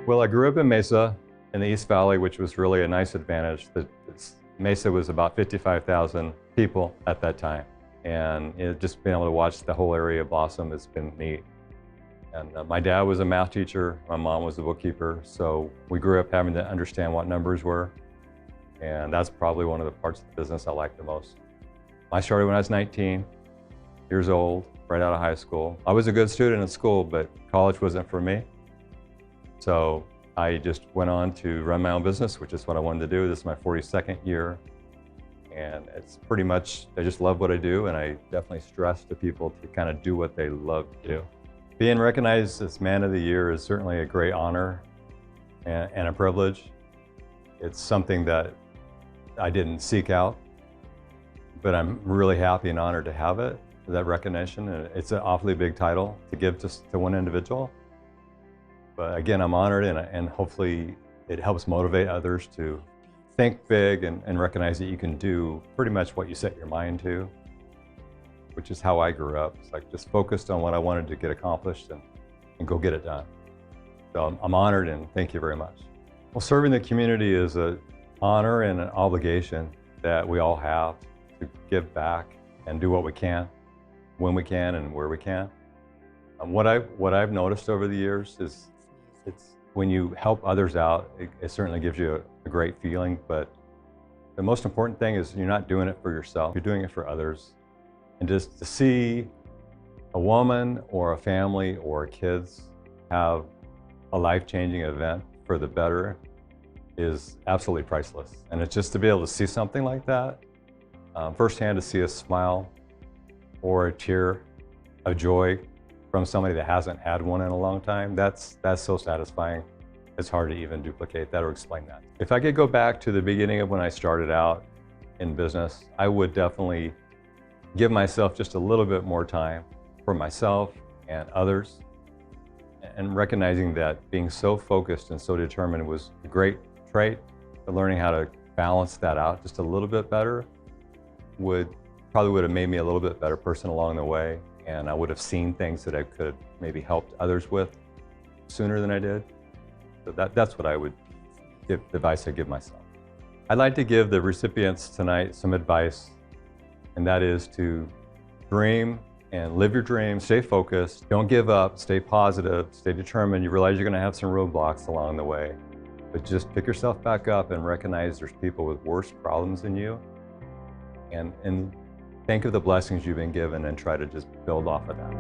Well, I grew up in Mesa in the East Valley, which was really a nice advantage. Mesa was about 55,000 people at that time. And just being able to watch the whole area blossom has been neat. And my dad was a math teacher, my mom was a bookkeeper, so we grew up having to understand what numbers were. And that's probably one of the parts of the business I like the most. I started when I was 19 years old, right out of high school. I was a good student in school, but college wasn't for me. So I just went on to run my own business, which is what I wanted to do. This is my 42nd year. And it's pretty much, I just love what I do, and I definitely stress to people to kind of do what they love to do. Being recognized as Man of the Year is certainly a great honor and a privilege. It's something that I didn't seek out, but I'm really happy and honored to have it, that recognition. And it's an awfully big title to give just to one individual. But again, I'm honored, and hopefully it helps motivate others to think big and recognize that you can do pretty much what you set your mind to, which is how I grew up. It's like just focused on what I wanted to get accomplished and go get it done. So I'm honored, and thank you very much. Well, serving the community is an honor and an obligation that we all have to give back and do what we can, when we can, and where we can. What I've noticed over the years is it's when you help others out, it certainly gives you a great feeling, but the most important thing is you're not doing it for yourself, you're doing it for others. And just to see a woman or a family or kids have a life-changing event for the better is absolutely priceless. And it's just to be able to see something like that, firsthand, to see a smile or a tear of joy from somebody that hasn't had one in a long time, that's so satisfying. It's hard to even duplicate that or explain that. If I could go back to the beginning of when I started out in business, I would definitely give myself just a little bit more time for myself and others, and recognizing that being so focused and so determined was a great trait, but learning how to balance that out just a little bit better probably would have made me a little bit better person along the way, and I would have seen things that I could have maybe helped others with sooner than I did. So that's what I would give, the advice I give myself. I'd like to give the recipients tonight some advice, and that is to dream and live your dreams, stay focused, don't give up, stay positive, stay determined. You realize you're gonna have some roadblocks along the way, but just pick yourself back up and recognize there's people with worse problems than you, and think of the blessings you've been given and try to just build off of that.